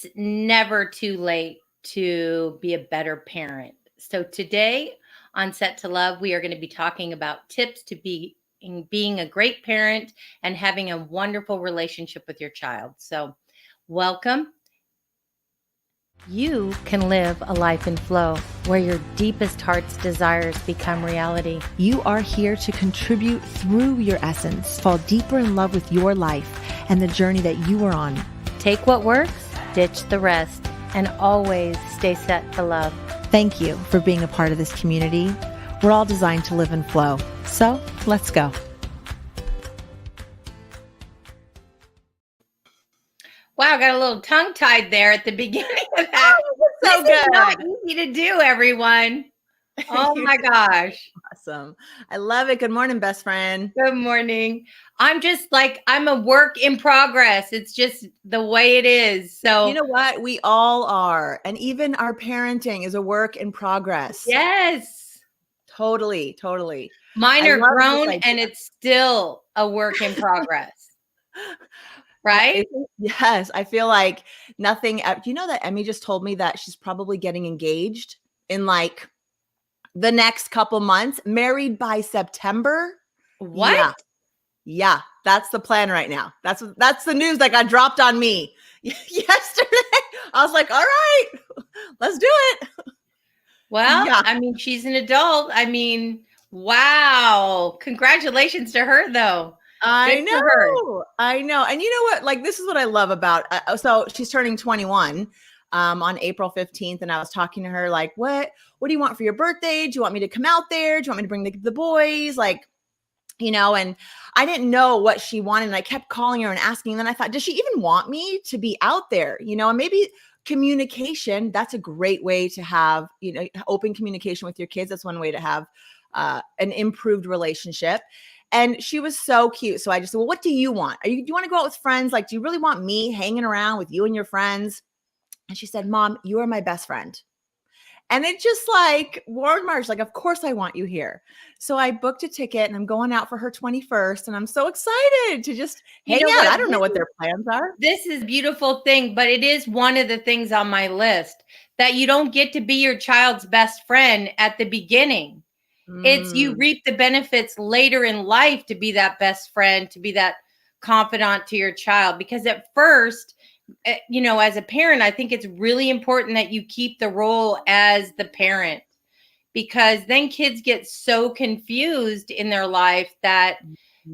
it's never too late to be a better parent. So today on Set to Love, we are going to be talking about tips to being a great parent and having a wonderful relationship with your child. So welcome. You can live a life in flow where your deepest heart's desires become reality. You are here to contribute through your essence, fall deeper in love with your life and the journey that you are on. Take what works, ditch the rest, and always stay set to love. Thank you for being a part of this community. We're all designed to live in flow. So let's go. Wow, got a little tongue-tied there at the beginning of that. So This is good. not easy to do, everyone. Oh my gosh. Awesome. I love it. Good morning, best friend. Good morning. I'm a work in progress. It's just the way it is. So You know what? We all are. And even our parenting is a work in progress. yes, Totally. mine I are love this grown idea. and it's still a work in progress. Right? Yes. I feel like nothing. You know that Emmy just told me that she's probably getting engaged in like the next couple months, married by September. What? Yeah. That's the plan right now. That's the news that got dropped on me yesterday. I was like, all right, let's do it. Well, Yeah. I mean, she's an adult. I mean, wow. Congratulations to her, though. I Good for her. know. And you know what? Like, this is what I love about, so she's turning 21 on April 15th. And I was talking to her like, what do you want for your birthday? Do you want me to come out there? Do you want me to bring the boys? Like, and I didn't know what she wanted. And I kept calling her and asking. And then I thought, does she even want me to be out there? And maybe communication, that's a great way to have, open communication with your kids. That's one way to have an improved relationship. And she was so cute. So I just said, well, what do you want? Do you want to go out with friends? Like, do you really want me hanging around with you and your friends? And she said, Mom, you are my best friend. And it just like warmed my heart. Like, of course I want you here. So I booked a ticket and I'm going out for her 21st. And I'm so excited to just hang out. I don't know what their plans are. This is a beautiful thing, but it is one of the things on my list that you don't get to be your child's best friend at the beginning. It's you reap the benefits later in life to be that best friend, to be that confidant to your child. Because at first, as a parent, I think it's really important that you keep the role as the parent, because then kids get so confused in their life that,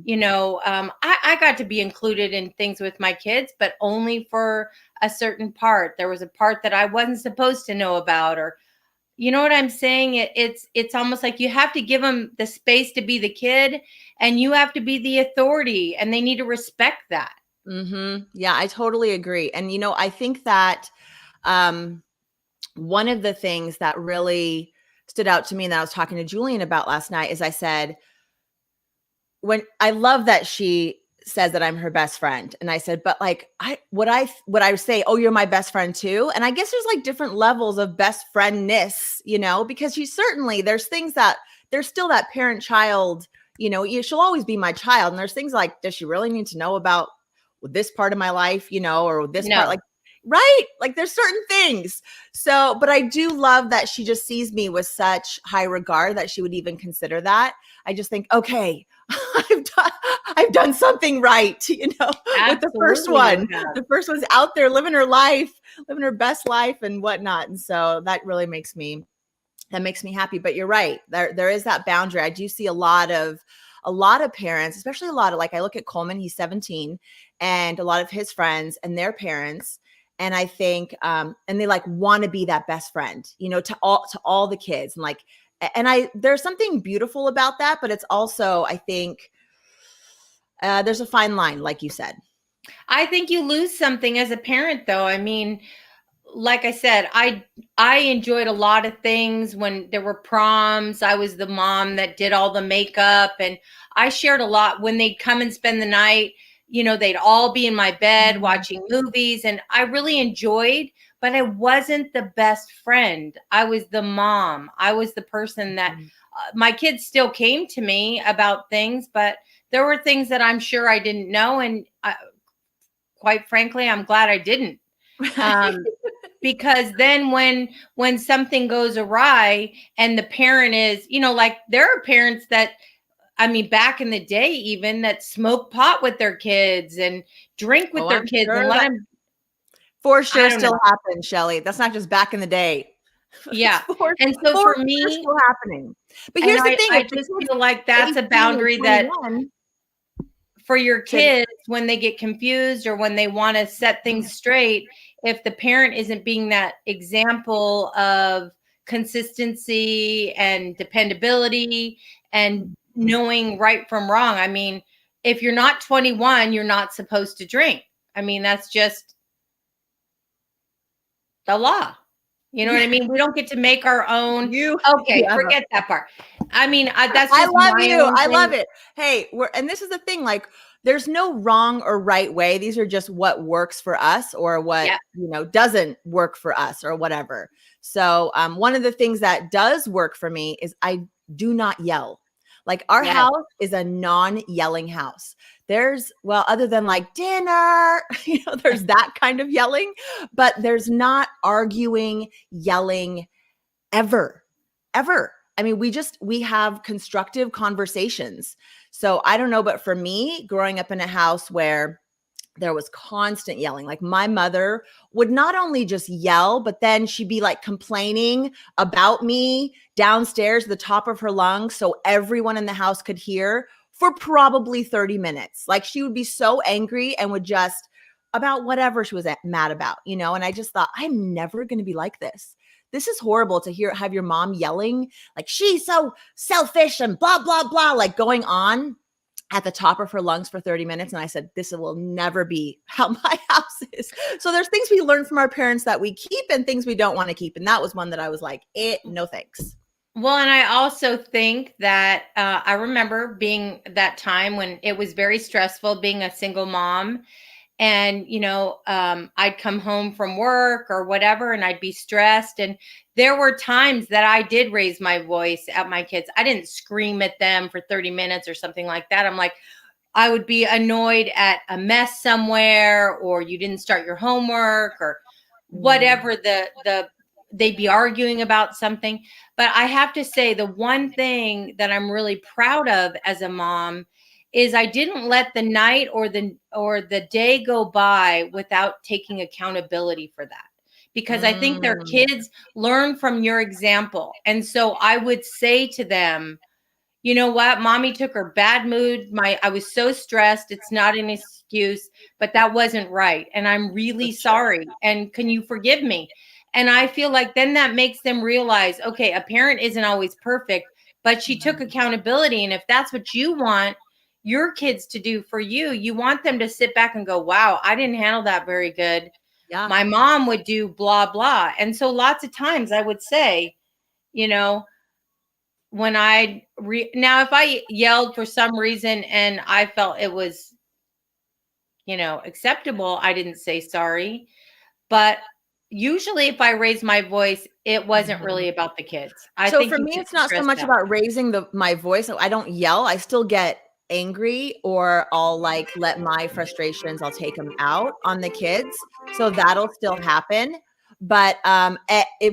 I got to be included in things with my kids, but only for a certain part. There was a part that I wasn't supposed to know about, or you know what I'm saying? It's almost like you have to give them the space to be the kid, and you have to be the authority, and they need to respect that. Mm-hmm. Yeah, I totally agree. And, I think that one of the things that really stood out to me and that I was talking to Julian about last night is I said, when I love that she says that I'm her best friend. And I said, but like, would I say, oh, you're my best friend too? And I guess there's like different levels of best friendness, because there's things that there's still that parent child, she'll always be my child. And there's things like, does she really need to know about this part of my life, or this part, like, right? Like there's certain things. So, but I do love that she just sees me with such high regard that she would even consider that. I just think, okay, I've done something right, Absolutely. with the first one. The first one's out there living her life, living her best life and whatnot. And so that really makes me happy. But you're right. There is that boundary. I do see a lot of parents, especially like I look at Coleman, he's 17, and a lot of his friends and their parents. And I think, and they like want to be that best friend, to all the kids. And there's something beautiful about that, but it's also, I think, there's a fine line, like you said. I think you lose something as a parent, though. I mean, like I said, I enjoyed a lot of things when there were proms. I was the mom that did all the makeup, and I shared a lot when they'd come and spend the night. They'd all be in my bed watching movies, and I really enjoyed, but I wasn't the best friend. I was the mom. I was the person that my kids still came to me about things, but there were things that I'm sure I didn't know. And quite frankly, I'm glad I didn't. Um, because then when something goes awry and the parent is, like there are parents that, I mean, back in the day, even that smoke pot with their kids and drink with their I'm kids sure and let that them, for I sure don't know. still happens, Shelley. That's not just back in the day. It's Yeah. And so for for sure me, still happening. But and here's the thing: I if the just kid's feel like that's a 18 and boundary that 21, for your to kids, when they get confused or when they want to set things straight, if the parent isn't being that example of consistency and dependability and knowing right from wrong. I mean, if you're not 21, you're not supposed to drink. I mean, that's just the law. You know what I mean? We don't get to make our own. you Okay, have forget that part. I mean, that's I just love my you. own I love thing. it. Hey, and this is the thing, like there's no wrong or right way. These are just what works for us or what, Yeah. doesn't work for us or whatever. So, one of the things that does work for me is I do not yell. Like our Yes. house is a non-yelling house. Other than like dinner, there's that kind of yelling, but there's not arguing, yelling ever, ever. I mean, we have constructive conversations. So I don't know, but for me, growing up in a house where there was constant yelling, like my mother would not only just yell, but then she'd be like complaining about me downstairs at the top of her lungs so everyone in the house could hear for probably 30 minutes. Like she would be so angry and would just about whatever she was mad about, and I just thought, I'm never going to be like this. This is horrible to have your mom yelling like she's so selfish and blah, blah, blah, like going on at the top of her lungs for 30 minutes. And I said, this will never be how my house is. So there's things we learn from our parents that we keep and things we don't want to keep. And that was one that I was like, no thanks. Well, and I also think that I remember being that time when it was very stressful being a single mom. And, I'd come home from work or whatever, and I'd be stressed. And there were times that I did raise my voice at my kids. I didn't scream at them for 30 minutes or something like that. I'm like, I would be annoyed at a mess somewhere, or you didn't start your homework, or whatever they'd be arguing about something. But I have to say, the one thing that I'm really proud of as a mom is I didn't let the night or the day go by without taking accountability for that. Because I think their kids learn from your example. And so I would say to them, you know what, mommy took her bad mood. I was so stressed. It's not an excuse, but that wasn't right. And I'm really sorry. And can you forgive me? And I feel like then that makes them realize, okay, a parent isn't always perfect, but she took accountability. And if that's what you want your kids to do for you, you want them to sit back and go, wow, I didn't handle that very good. Yeah. My mom would do blah, blah. And so lots of times I would say, when now, if I yelled for some reason and I felt it was, acceptable, I didn't say sorry. But usually if I raised my voice, it wasn't really about the kids. I So think for you me, get it's not so stressed much out. about raising my voice. I don't yell. I still get angry, or I'll like let my frustrations, I'll take them out on the kids. So that'll still happen. But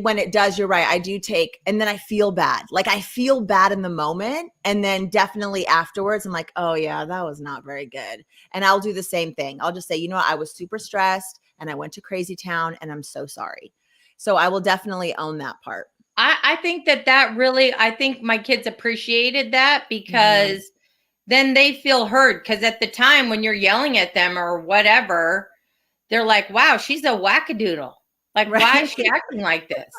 when it does, you're right. I do take, and then I feel bad. Like I feel bad in the moment. And then definitely afterwards, I'm like, oh yeah, that was not very good. And I'll do the same thing. I'll just say, you know what? I was super stressed and I went to crazy town and I'm so sorry. So I will definitely own that part. I think that really, I think my kids appreciated that because then they feel heard. Because at the time when you're yelling at them or whatever, they're like, wow, she's a wackadoodle. Like, Right. why is she acting like this?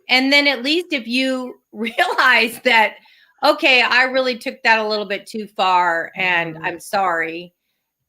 And then at least if you realize that, okay, I really took that a little bit too far and I'm sorry,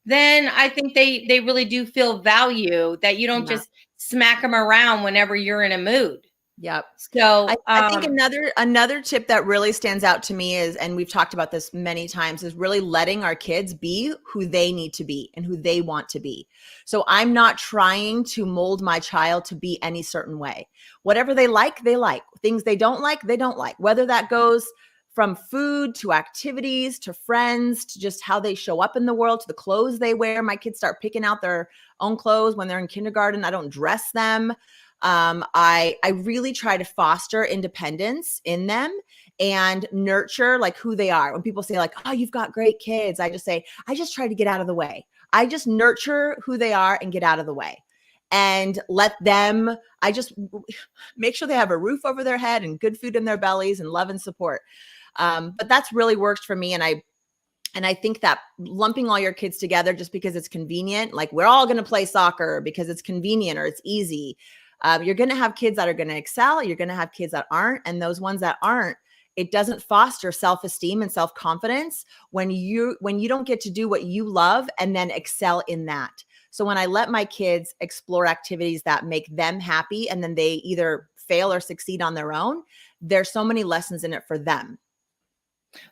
then I think they really do feel value, that you don't just smack them around whenever you're in a mood. Yep. So I think another tip that really stands out to me is, and we've talked about this many times, is really letting our kids be who they need to be and who they want to be. So I'm not trying to mold my child to be any certain way. Whatever they like, they like. Things they don't like, they don't like. Whether that goes from food to activities to friends to just how they show up in the world to the clothes they wear. My kids start picking out their own clothes when they're in kindergarten. I don't dress them. I really try to foster independence in them and nurture like who they are. When people say like, oh, you've got great kids, I just say, I just try to get out of the way. I just nurture who they are and get out of the way and let them, I just make sure they have a roof over their head and good food in their bellies and love and support. But that's really worked for me. And I think that lumping all your kids together just because it's convenient, like we're all going to play soccer because it's convenient or it's easy. You're going to have kids that are going to excel. You're going to have kids that aren't. And those ones that aren't, it doesn't foster self-esteem and self-confidence when you don't get to do what you love and then excel in that. So when I let my kids explore activities that make them happy and then they either fail or succeed on their own, there's so many lessons in it for them.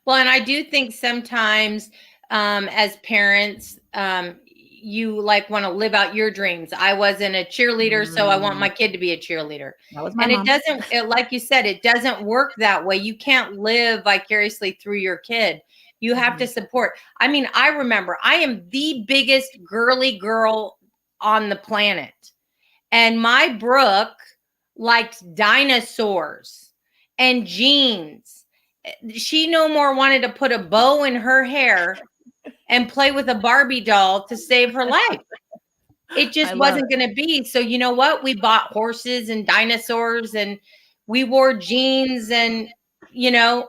Well, and I do think sometimes as parents, you like want to live out your dreams. I wasn't a cheerleader, so I want my kid to be a cheerleader. That was my And mom. like you said, it doesn't work that way. You can't live vicariously through your kid. You have to support. I mean, I remember I am the biggest girly girl on the planet. And my Brooke liked dinosaurs and jeans. She no more wanted to put a bow in her hair and play with a Barbie doll to save her life. It just wasn't going to be. So you know what? We bought horses and dinosaurs and we wore jeans and, you know,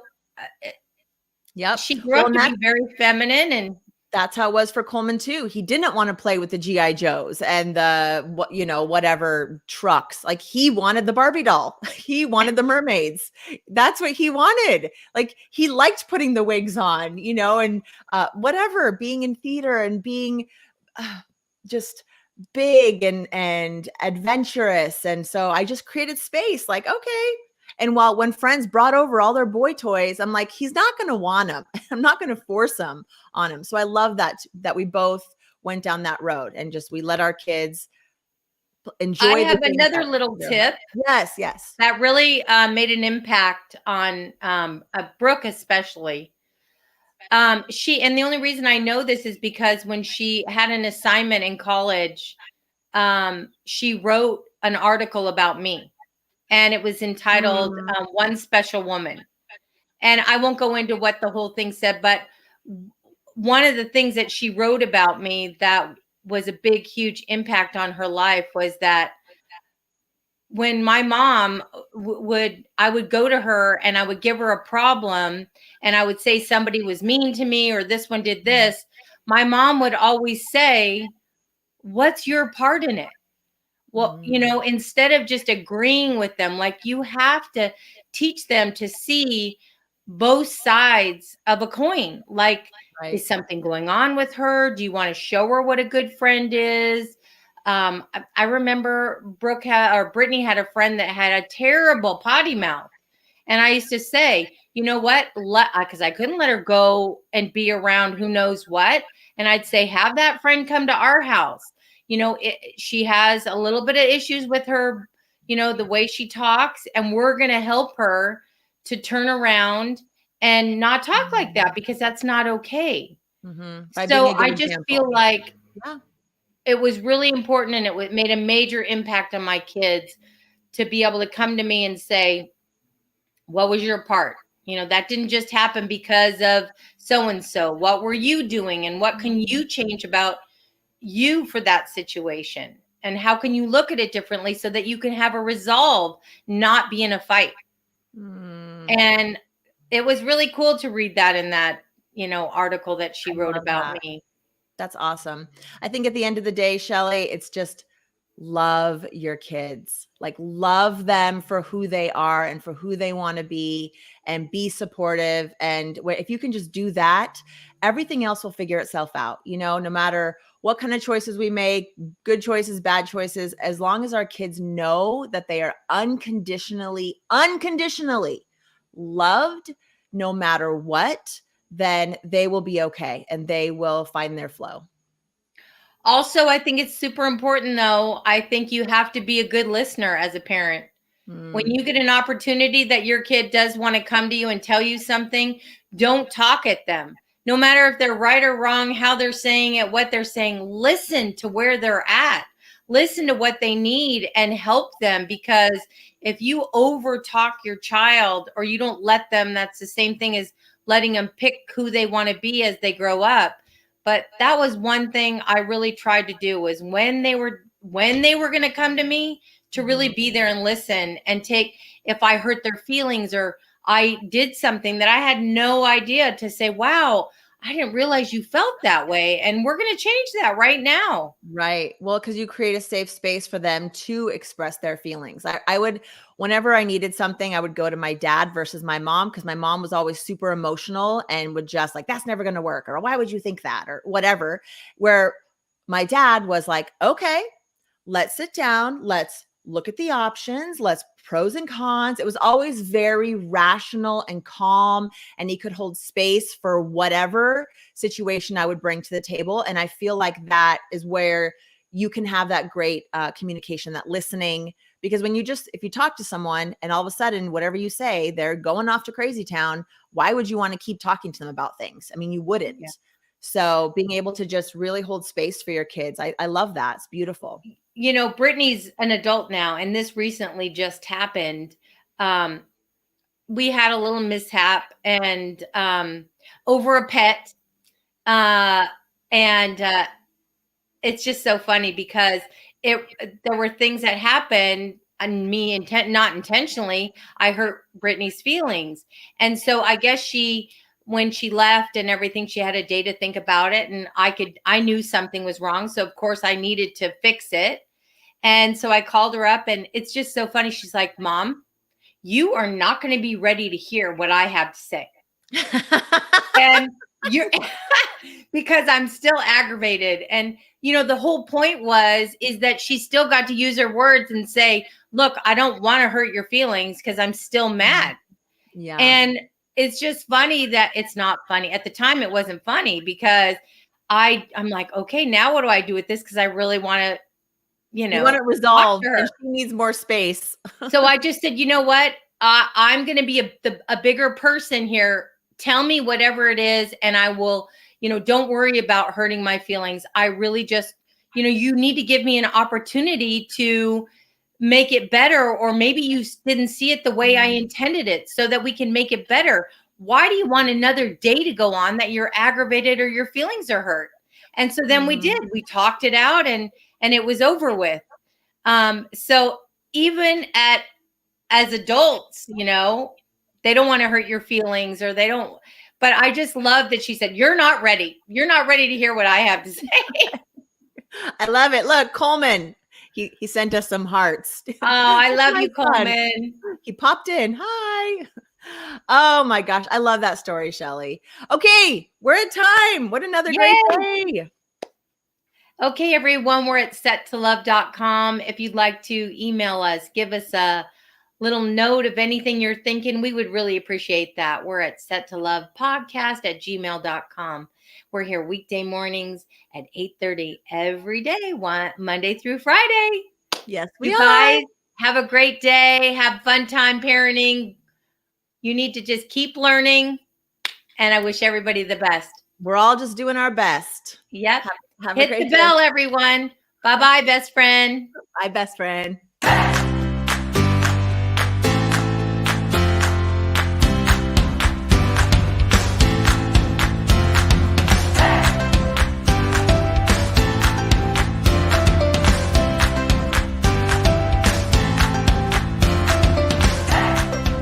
she grew up to be very feminine, and that's how it was for Coleman too. He didn't want to play with the GI Joes and the whatever trucks. Like he wanted the Barbie doll. He wanted the mermaids. That's what he wanted. Like he liked putting the wigs on, and whatever, being in theater and being just big and adventurous. And so I just created space. Like, okay. And when friends brought over all their boy toys, I'm like, he's not going to want them. I'm not going to force them on him. So I love that we both went down that road and just, we let our kids enjoy. I have another little tip. Yes. That really made an impact on Brooke, especially. And the only reason I know this is because when she had an assignment in college, she wrote an article about me. And it was entitled One Special Woman. And I won't go into what the whole thing said, but one of the things that she wrote about me that was a big, huge impact on her life was that when my mom I would go to her and I would give her a problem and I would say somebody was mean to me or this one did this, my mom would always say, "What's your part in it?" Well, instead of just agreeing with them, like you have to teach them to see both sides of a coin. Like, is something going on with her? Do you want to show her what a good friend is? I remember Brittany had a friend that had a terrible potty mouth. And I used to say, you know what? Because I couldn't let her go and be around who knows what. And I'd say, have that friend come to our house. She has a little bit of issues with her, the way she talks, and we're going to help her to turn around and not talk like that because that's not okay. So I just feel like it was really important and it made a major impact on my kids to be able to come to me and say, what was your part? That didn't just happen because of so-and-so. What were you doing? And what can you change about you for that situation? And how can you look at it differently so that you can have a resolve, not be in a fight? And it was really cool to read that in that, article that she wrote about me. That's awesome. I think at the end of the day, Shelley, it's just love your kids. Like love them for who they are and for who they want to be and be supportive. And if you can just do that, everything else will figure itself out, no matter what kind of choices we make, good choices, bad choices, as long as our kids know that they are unconditionally loved no matter what, then they will be okay and they will find their flow. Also, I think it's super important, though. I think you have to be a good listener as a parent. When you get an opportunity that your kid does want to come to you and tell you something, don't talk at them. No matter if they're right or wrong, how they're saying it, what they're saying, listen to where they're at. Listen to what they need and help them, because if you over talk your child or you don't let them, that's the same thing as letting them pick who they want to be as they grow up. But that was one thing I really tried to do, was when they were going to come to me, to really be there and listen and take, if I hurt their feelings or I did something that I had no idea, to say, wow, I didn't realize you felt that way. And we're going to change that right now. Right. Well, because you create a safe space for them to express their feelings. I would, whenever I needed something, I would go to my dad versus my mom, because my mom was always super emotional and would just like, that's never going to work, or why would you think that, or whatever. Where my dad was like, okay, let's sit down. Let's look at the options. Let's pros and cons. It was always very rational and calm, and he could hold space for whatever situation I would bring to the table. And I feel like that is where you can have that great communication, that listening, because when you just, if you talk to someone and all of a sudden, whatever you say, they're going off to crazy town, why would you want to keep talking to them about things? I mean, you wouldn't. Yeah. So being able to just really hold space for your kids, I love that. It's beautiful. You know, Brittany's an adult now, and this recently just happened. We had a little mishap and over a pet. It's just so funny because there were things that happened, and me not intentionally, I hurt Brittany's feelings. And so I guess when she left and everything, she had a day to think about it, and I knew something was wrong. So of course I needed to fix it. And so I called her up, and it's just so funny. She's like, Mom, you are not going to be ready to hear what I have to say. And you're because I'm still aggravated. And, you know, the whole point is that she still got to use her words and say, look, I don't want to hurt your feelings because I'm still mad. Yeah. And it's just funny that it's not funny. At the time, it wasn't funny because I'm like, okay, now what do I do with this? Because I really want to, you want it resolved, and she needs more space. So I just said, you know what? I'm going to be a bigger person here. Tell me whatever it is, and I will, don't worry about hurting my feelings. I really just, you need to give me an opportunity to make it better, or maybe you didn't see it the way I intended it, so that we can make it better. Why do you want another day to go on that you're aggravated or your feelings are hurt? And so then we did. We talked it out, and it was over with. So even as adults, they don't want to hurt your feelings, or they don't. But I just love that she said, you're not ready. You're not ready to hear what I have to say. I love it. Look, Coleman, he sent us some hearts. Oh, I love you, Coleman. He popped in. Hi. Oh my gosh. I love that story, Shelley. Okay. We're at time. What another great day. Okay, everyone, we're at settolove.com. If you'd like to email us, give us a little note of anything you're thinking, we would really appreciate that. We're at settolovepodcast@gmail.com. We're here weekday mornings at 8:30 every day, Monday through Friday. Yes, we are. Guys, have a great day. Have fun time parenting. You need to just keep learning, and I wish everybody the best. We're all just doing our best. Yep. Hit the bell, everyone. Bye-bye, best friend. Bye, best friend.